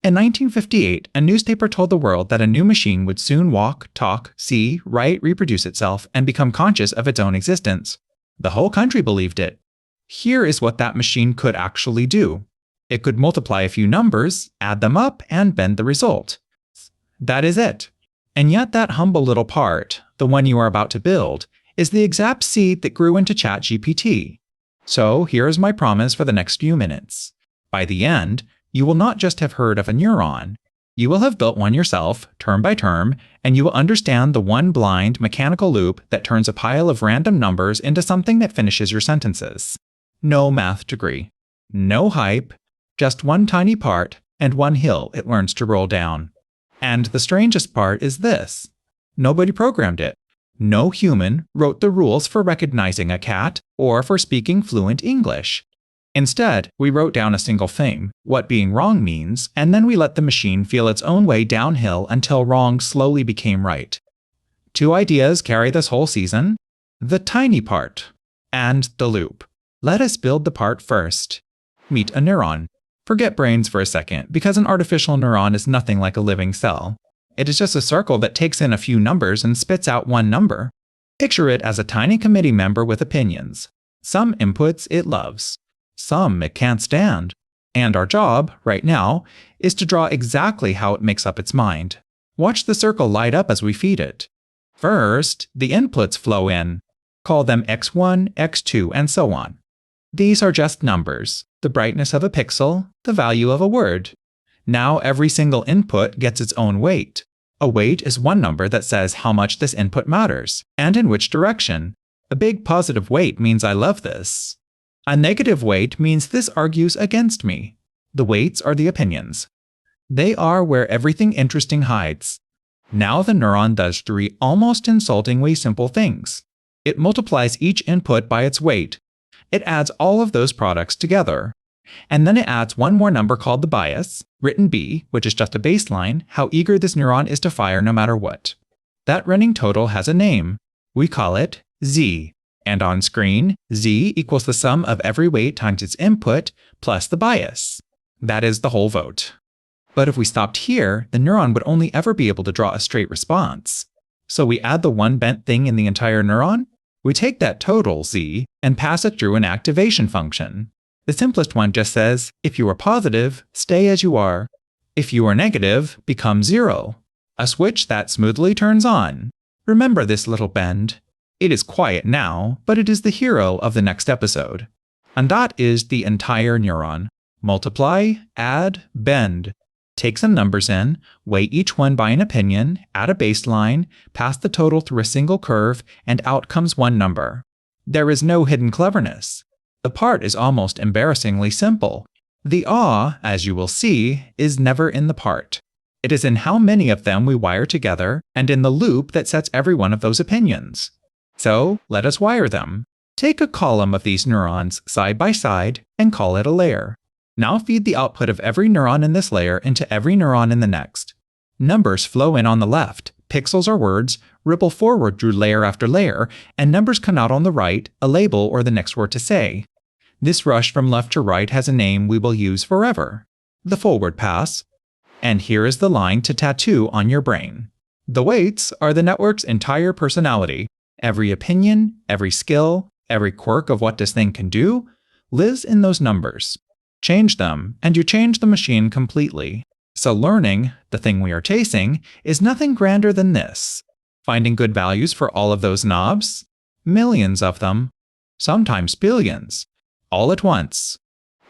In 1958, a newspaper told the world that a new machine would soon walk, talk, see, write, reproduce itself, and become conscious of its own existence. The whole country believed it. Here is what that machine could actually do. It could multiply a few numbers, add them up, and bend the result. That is it. And yet that humble little part, the one you are about to build, is the exact seed that grew into ChatGPT. So here is my promise for the next few minutes. By the end, you will not just have heard of a neuron. You will have built one yourself, term by term, and you will understand the one blind, mechanical loop that turns a pile of random numbers into something that finishes your sentences. No math degree. No hype. Just one tiny part and one hill it learns to roll down. And the strangest part is this. Nobody programmed it. No human wrote the rules for recognizing a cat or for speaking fluent English. Instead, we wrote down a single thing, what being wrong means, and then we let the machine feel its own way downhill until wrong slowly became right. Two ideas carry this whole season: the tiny part and the loop. Let us build the part first. Meet a neuron. Forget brains for a second, because an artificial neuron is nothing like a living cell. It is just a circle that takes in a few numbers and spits out one number. Picture it as a tiny committee member with opinions. Some inputs it loves. Some it can't stand. And our job, right now, is to draw exactly how it makes up its mind. Watch the circle light up as we feed it. First, the inputs flow in. Call them x1, x2, and so on. These are just numbers, the brightness of a pixel, the value of a word. Now every single input gets its own weight. A weight is one number that says how much this input matters, and in which direction. A big positive weight means I love this. A negative weight means this argues against me. The weights are the opinions. They are where everything interesting hides. Now the neuron does three almost insultingly simple things. It multiplies each input by its weight. It adds all of those products together. And then it adds one more number called the bias, written B, which is just a baseline, how eager this neuron is to fire no matter what. That running total has a name. We call it Z. And on screen, Z equals the sum of every weight times its input plus the bias. That is the whole vote. But if we stopped here, the neuron would only ever be able to draw a straight response. So we add the one bent thing in the entire neuron. We take that total, Z, and pass it through an activation function. The simplest one just says, if you are positive, stay as you are. If you are negative, become 0. A switch that smoothly turns on. Remember this little bend. It is quiet now, but it is the hero of the next episode. And that is the entire neuron. Multiply, add, bend. Take some numbers in, weigh each one by an opinion, add a baseline, pass the total through a single curve, and out comes one number. There is no hidden cleverness. The part is almost embarrassingly simple. The awe, as you will see, is never in the part. It is in how many of them we wire together, and in the loop that sets every one of those opinions. So, let us wire them. Take a column of these neurons side by side and call it a layer. Now feed the output of every neuron in this layer into every neuron in the next. Numbers flow in on the left, pixels are words, ripple forward through layer after layer, and numbers come out on the right, a label or the next word to say. This rush from left to right has a name we will use forever. The forward pass. And here is the line to tattoo on your brain. The weights are the network's entire personality. Every opinion, every skill, every quirk of what this thing can do, lives in those numbers. Change them, and you change the machine completely. So learning, the thing we are chasing, is nothing grander than this. Finding good values for all of those knobs, millions of them, sometimes billions, all at once.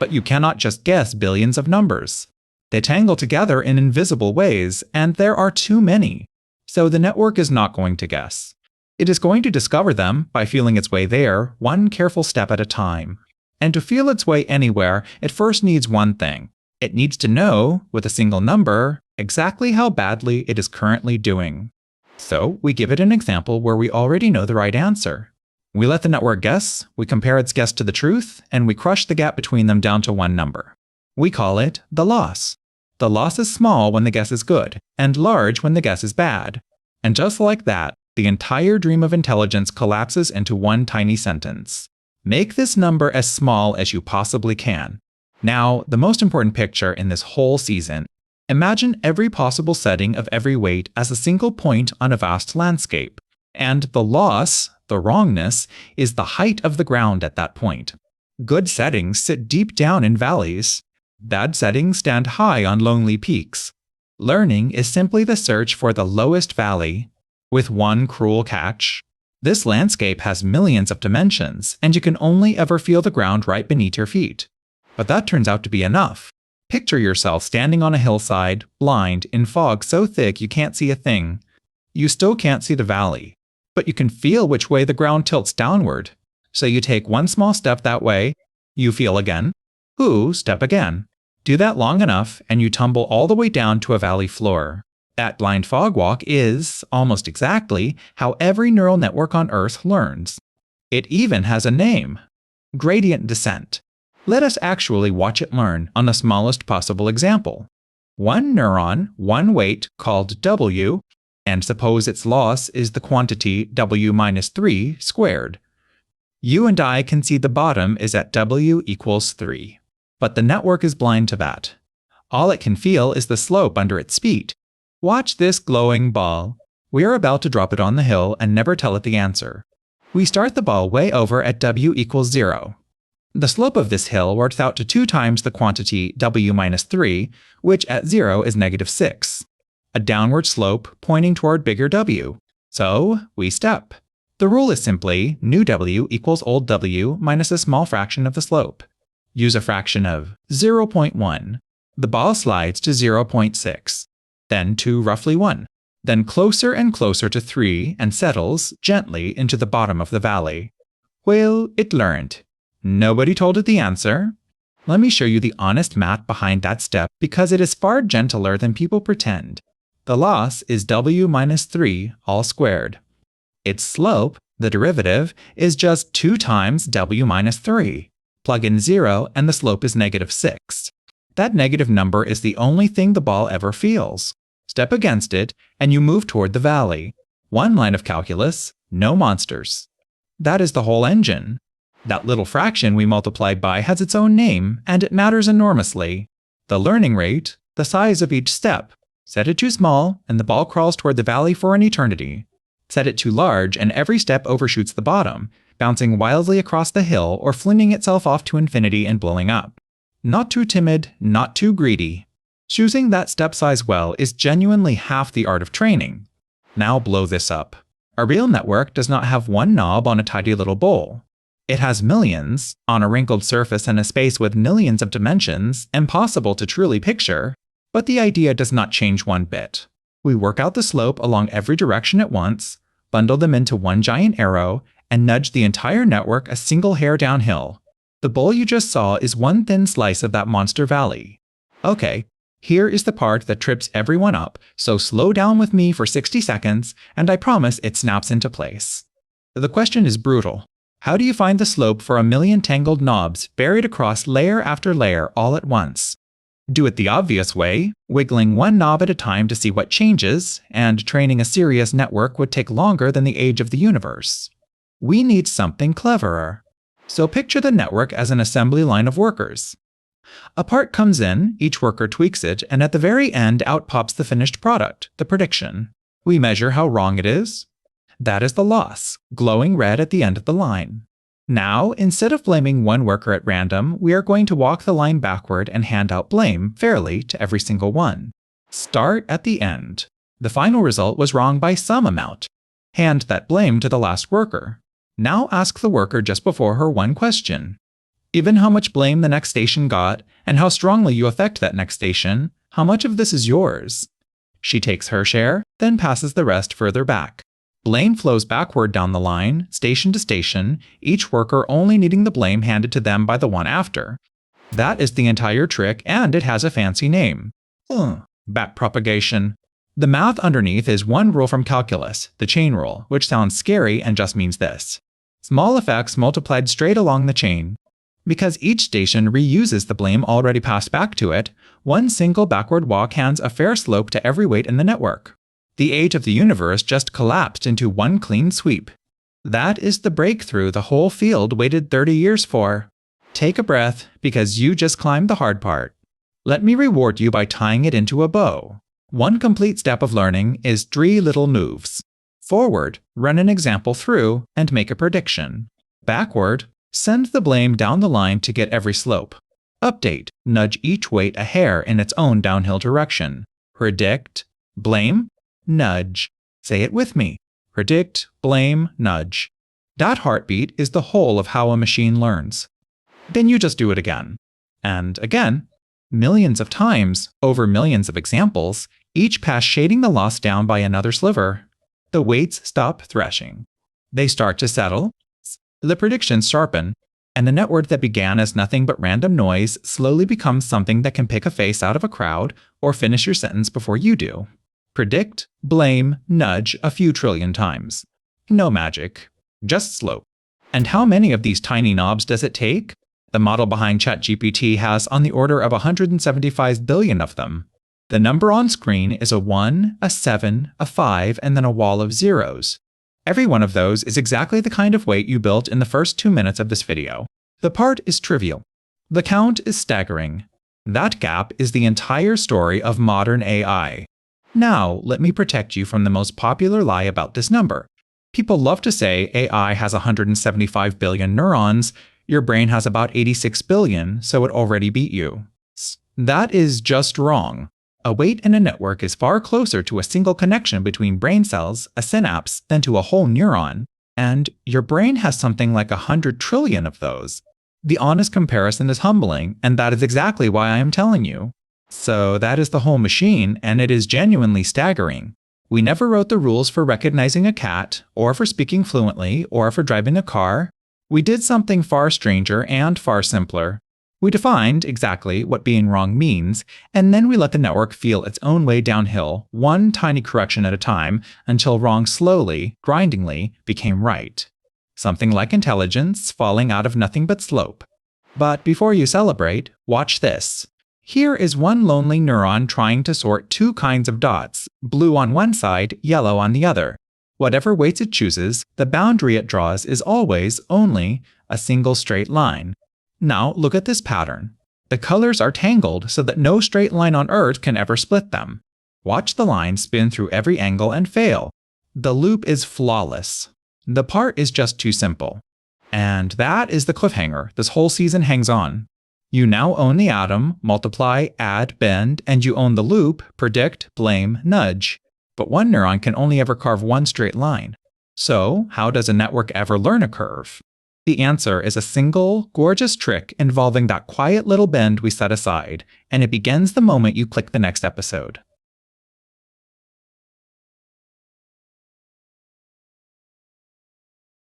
But you cannot just guess billions of numbers. They tangle together in invisible ways, and there are too many. So the network is not going to guess. It is going to discover them by feeling its way there, one careful step at a time. And to feel its way anywhere, it first needs one thing. It needs to know, with a single number, exactly how badly it is currently doing. So we give it an example where we already know the right answer. We let the network guess, we compare its guess to the truth, and we crush the gap between them down to one number. We call it the loss. The loss is small when the guess is good, and large when the guess is bad. And just like that, the entire dream of intelligence collapses into one tiny sentence. Make this number as small as you possibly can. Now, the most important picture in this whole season. Imagine every possible setting of every weight as a single point on a vast landscape, and the loss, the wrongness, is the height of the ground at that point. Good settings sit deep down in valleys. Bad settings stand high on lonely peaks. Learning is simply the search for the lowest valley, with one cruel catch. This landscape has millions of dimensions, and you can only ever feel the ground right beneath your feet. But that turns out to be enough. Picture yourself standing on a hillside, blind, in fog so thick you can't see a thing. You still can't see the valley, but you can feel which way the ground tilts downward. So you take one small step that way, you feel again, step again. Do that long enough, and you tumble all the way down to a valley floor. That blind fog walk is, almost exactly, how every neural network on Earth learns. It even has a name: gradient descent. Let us actually watch it learn on the smallest possible example. One neuron, one weight, called W, and suppose its loss is the quantity W minus 3 squared. You and I can see the bottom is at W equals 3. But the network is blind to that. All it can feel is the slope under its feet. Watch this glowing ball. We are about to drop it on the hill and never tell it the answer. We start the ball way over at W equals 0. The slope of this hill works out to 2 times the quantity W minus 3, which at 0 is negative 6. A downward slope pointing toward bigger W. So we step. The rule is simply new W equals old W minus a small fraction of the slope. Use a fraction of 0.1. The ball slides to 0.6, then to roughly 1, then closer and closer to 3 and settles gently into the bottom of the valley. Well, it learned. Nobody told it the answer. Let me show you the honest math behind that step because it is far gentler than people pretend. The loss is W minus 3 all squared. Its slope, the derivative, is just 2 times W minus 3. Plug in 0 and the slope is negative 6. That negative number is the only thing the ball ever feels. Step against it, and you move toward the valley. One line of calculus, no monsters. That is the whole engine. That little fraction we multiplied by has its own name, and it matters enormously. The learning rate, the size of each step. Set it too small, and the ball crawls toward the valley for an eternity. Set it too large, and every step overshoots the bottom, bouncing wildly across the hill or flinging itself off to infinity and blowing up. Not too timid, not too greedy. Choosing that step size well is genuinely half the art of training. Now blow this up. A real network does not have one knob on a tidy little bowl. It has millions, on a wrinkled surface in a space with millions of dimensions, impossible to truly picture, but the idea does not change one bit. We work out the slope along every direction at once, bundle them into one giant arrow, and nudge the entire network a single hair downhill. The bowl you just saw is one thin slice of that monster valley. Okay, here is the part that trips everyone up, so slow down with me for 60 seconds, and I promise it snaps into place. The question is brutal. How do you find the slope for a million tangled knobs buried across layer after layer all at once? Do it the obvious way, wiggling one knob at a time to see what changes, and training a serious network would take longer than the age of the universe. We need something cleverer. So picture the network as an assembly line of workers. A part comes in, each worker tweaks it, and at the very end out pops the finished product, the prediction. We measure how wrong it is. That is the loss, glowing red at the end of the line. Now, instead of blaming one worker at random, we are going to walk the line backward and hand out blame fairly to every single one. Start at the end. The final result was wrong by some amount. Hand that blame to the last worker. Now ask the worker just before her one question. Given how much blame the next station got, and how strongly you affect that next station, how much of this is yours? She takes her share, then passes the rest further back. Blame flows backward down the line, station to station, each worker only needing the blame handed to them by the one after. That is the entire trick, and it has a fancy name. Backpropagation. The math underneath is one rule from calculus, the chain rule, which sounds scary and just means this. Small effects multiplied straight along the chain. Because each station reuses the blame already passed back to it, one single backward walk hands a fair slope to every weight in the network. The age of the universe just collapsed into one clean sweep. That is the breakthrough the whole field waited 30 years for. Take a breath, because you just climbed the hard part. Let me reward you by tying it into a bow. One complete step of learning is 3 little moves. Forward, run an example through and make a prediction. Backward, send the blame down the line to get every slope. Update, nudge each weight a hair in its own downhill direction. Predict, blame, nudge. Say it with me. Predict, blame, nudge. That heartbeat is the whole of how a machine learns. Then you just do it again. And again. Millions of times, over millions of examples, each pass shading the loss down by another sliver. The weights stop thrashing. They start to settle. The predictions sharpen. And the network that began as nothing but random noise slowly becomes something that can pick a face out of a crowd or finish your sentence before you do. Predict, blame, nudge a few trillion times. No magic. Just slope. And how many of these tiny knobs does it take? The model behind ChatGPT has on the order of 175 billion of them. The number on screen is a 1, a 7, a 5, and then a wall of zeros. Every one of those is exactly the kind of weight you built in the first 2 minutes of this video. The part is trivial. The count is staggering. That gap is the entire story of modern AI. Now, let me protect you from the most popular lie about this number. People love to say AI has 175 billion neurons. Your brain has about 86 billion, so it already beat you. That is just wrong. A weight in a network is far closer to a single connection between brain cells, a synapse, than to a whole neuron. And your brain has something like 100 trillion of those. The honest comparison is humbling, and that is exactly why I am telling you. So that is the whole machine, and it is genuinely staggering. We never wrote the rules for recognizing a cat, or for speaking fluently, or for driving a car. We did something far stranger and far simpler. We defined exactly what being wrong means, and then we let the network feel its own way downhill, one tiny correction at a time, until wrong slowly, grindingly, became right. Something like intelligence falling out of nothing but slope. But before you celebrate, watch this. Here is one lonely neuron trying to sort 2 kinds of dots, blue on one side, yellow on the other. Whatever weights it chooses, the boundary it draws is always, only, a single straight line. Now look at this pattern. The colors are tangled so that no straight line on Earth can ever split them. Watch the line spin through every angle and fail. The loop is flawless. The part is just too simple. And that is the cliffhanger this whole season hangs on. You now own the atom, multiply, add, bend, and you own the loop, predict, blame, nudge. But one neuron can only ever carve one straight line. So, how does a network ever learn a curve? The answer is a single, gorgeous trick involving that quiet little bend we set aside, and it begins the moment you click the next episode.